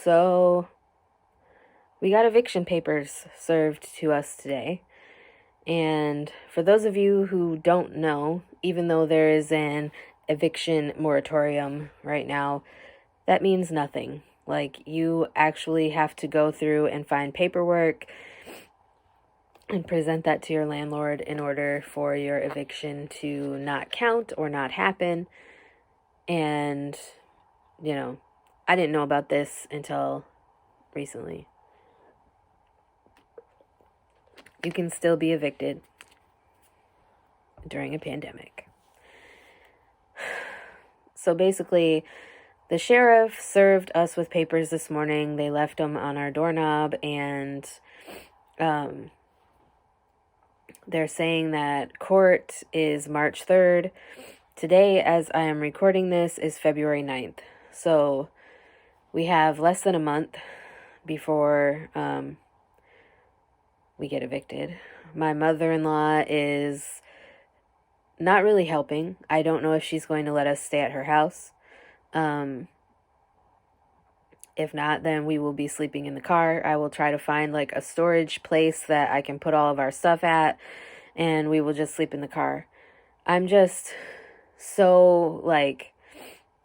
So we got eviction papers served to us today. And for those of you who don't know, even though there is an eviction moratorium right now, that means nothing. Like, you actually have to go through and find paperwork and present that to your landlord in order for your eviction to not count or not happen. And, I didn't know about this until recently. You can still be evicted during a pandemic. So basically, the sheriff served us with papers this morning. They left them on our doorknob, and they're saying that court is March 3rd. Today, as I am recording this, is February 9th. So we have less than a month before we get evicted. My mother-in-law is not really helping. I don't know if she's going to let us stay at her house. If not, then we will be sleeping in the car. I will try to find like a storage place that I can put all of our stuff at, and we will just sleep in the car. I'm just so like,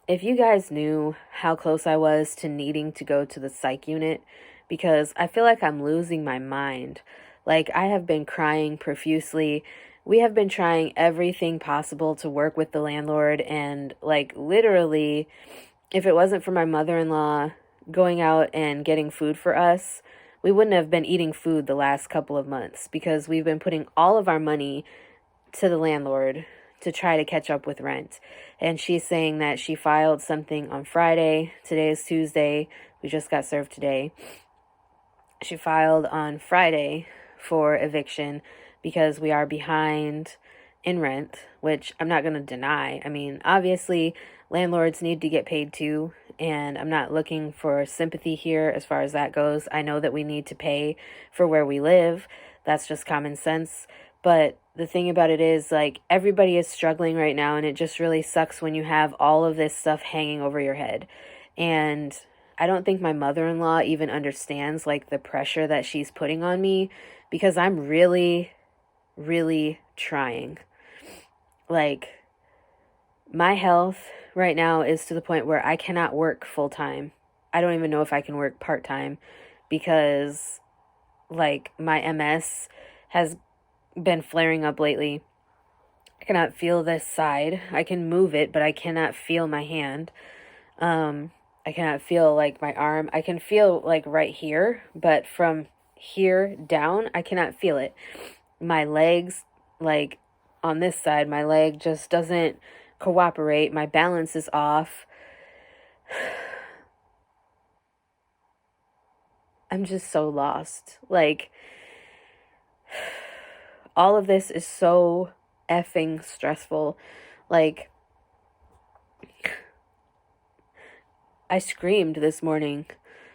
if you guys knew how close I was to needing to go to the psych unit, because I feel like I'm losing my mind. Like, I have been crying profusely. We have been trying everything possible to work with the landlord, and like literally, if it wasn't for my mother-in-law going out and getting food for us, we wouldn't have been eating food the last couple of months, because we've been putting all of our money to the landlord to try to catch up with rent. And she's saying that she filed something on Friday. Today is Tuesday. We just got served today. She filed on Friday for eviction because we are behind in rent, which I'm not going to deny. I mean, obviously, landlords need to get paid too, and I'm not looking for sympathy here as far as that goes. I know that we need to pay for where we live. That's just common sense. But the thing about it is, like, everybody is struggling right now, and it just really sucks when you have all of this stuff hanging over your head. And I don't think my mother-in-law even understands, like, the pressure that she's putting on me, because I'm really, really trying. Like, my health right now is to the point where I cannot work full-time. I don't even know if I can work part-time, because, like, my MS has been flaring up lately. I cannot feel this side. I can move it, but I cannot feel my hand. I cannot feel like my arm. I can feel like right here, but from here down, I cannot feel it. My legs, like on this side, my leg just doesn't cooperate. My balance is off. I'm just so lost. Like, all of this is so effing stressful. Like, I screamed this morning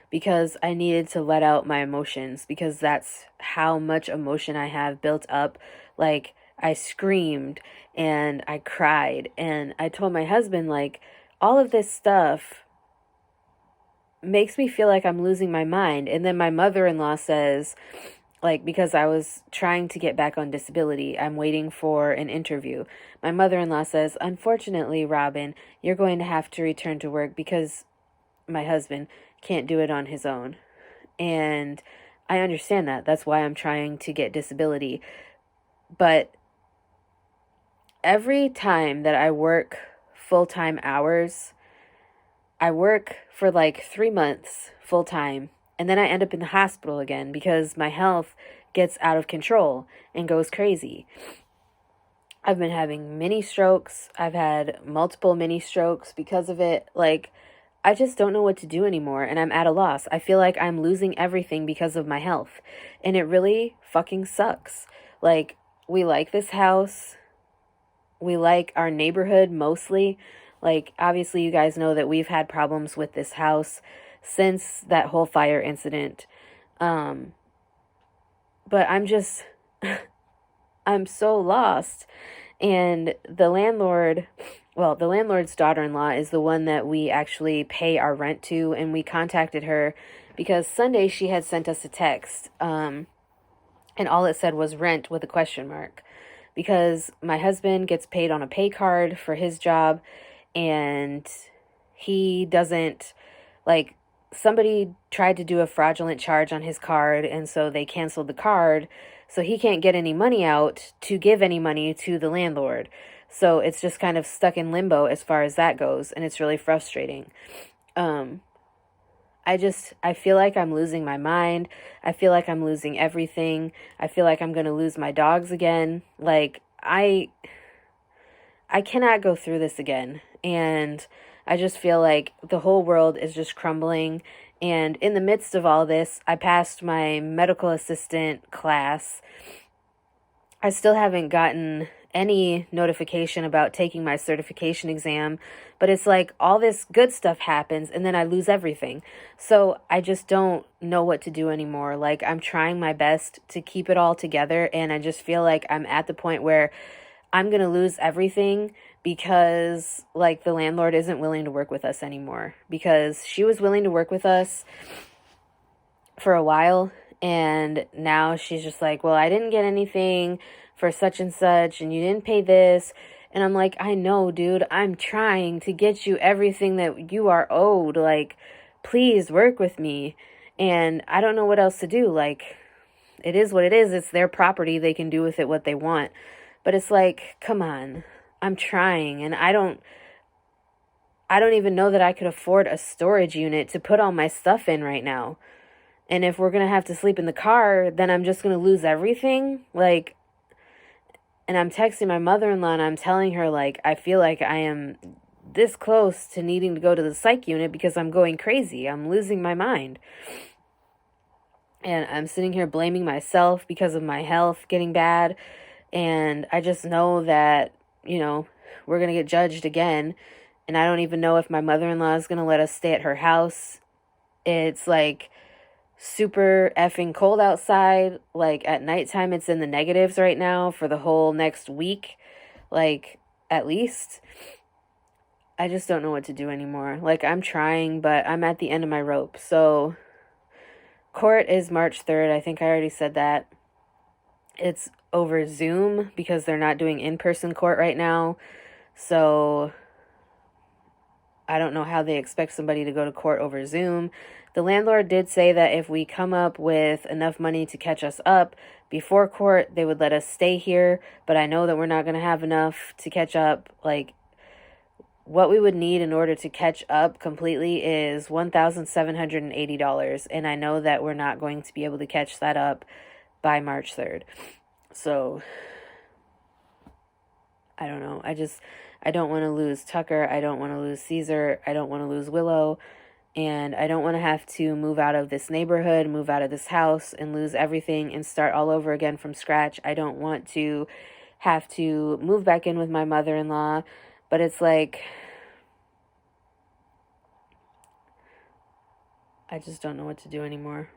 because I needed to let out my emotions, because that's how much emotion I have built up. Like, I screamed and I cried, and I told my husband, like, all of this stuff makes me feel like I'm losing my mind. And then my mother-in-law says, like, because I was trying to get back on disability, I'm waiting for an interview. My mother-in-law says, unfortunately, Robynne, you're going to have to return to work because my husband can't do it on his own. And I understand that. That's why I'm trying to get disability. But every time that I work full-time hours, I work for like 3 months full-time, and then I end up in the hospital again because my health gets out of control and goes crazy. I've been having mini strokes. I've had multiple mini strokes because of it. Like, I just don't know what to do anymore, and I'm at a loss. I feel like I'm losing everything because of my health, and it really fucking sucks. Like, we like this house. We like our neighborhood mostly. Like, obviously, you guys know that we've had problems with this house since that whole fire incident. But I'm just, I'm so lost. And the landlord well, the landlord's daughter-in-law is the one that we actually pay our rent to, and we contacted her because Sunday she had sent us a text, and all it said was rent with a question mark, because my husband gets paid on a pay card for his job, and he doesn't, like, somebody tried to do a fraudulent charge on his card, and so they canceled the card, so he can't get any money out to give any money to the landlord. So it's just kind of stuck in limbo as far as that goes, and it's really frustrating. Um, I feel like I'm losing my mind. I feel like I'm losing everything. I feel like I'm going to lose my dogs again. Like, I cannot go through this again. And I just feel like the whole world is just crumbling. And in the midst of all this, I passed my medical assistant class. I still haven't gotten any notification about taking my certification exam, but it's like all this good stuff happens and then I lose everything. So I just don't know what to do anymore. Like, I'm trying my best to keep it all together, and I just feel like I'm at the point where I'm going to lose everything because, like, the landlord isn't willing to work with us anymore, because she was willing to work with us for a while, and now she's just like, well, I didn't get anything for such and such, and you didn't pay this. And I'm like, I know, dude, I'm trying to get you everything that you are owed. Like, please work with me. And I don't know what else to do. Like, it is what it is. It's their property. They can do with it what they want. But it's like, come on, I'm trying, and I don't even know that I could afford a storage unit to put all my stuff in right now. And if we're going to have to sleep in the car, then I'm just going to lose everything. Like, and I'm texting my mother-in-law and I'm telling her, like, I feel like I am this close to needing to go to the psych unit because I'm going crazy. I'm losing my mind. And I'm sitting here blaming myself because of my health getting bad. And I just know that, we're going to get judged again. And I don't even know if my mother-in-law is going to let us stay at her house. It's like super effing cold outside. Like, at nighttime, it's in the negatives right now for the whole next week. Like, at least. I just don't know what to do anymore. Like, I'm trying, but I'm at the end of my rope. So, court is March 3rd. I think I already said that. It's over Zoom because they're not doing in-person court right now. So, I don't know how they expect somebody to go to court over Zoom. The landlord did say that if we come up with enough money to catch us up before court, they would let us stay here. But I know that we're not going to have enough to catch up. Like, what we would need in order to catch up completely is $1,780. And I know that we're not going to be able to catch that up by March 3rd. So, I don't know. I don't want to lose Tucker. I don't want to lose Caesar. I don't want to lose Willow. And I don't want to have to move out of this neighborhood, move out of this house, and lose everything and start all over again from scratch. I don't want to have to move back in with my mother-in-law. But it's like, I just don't know what to do anymore.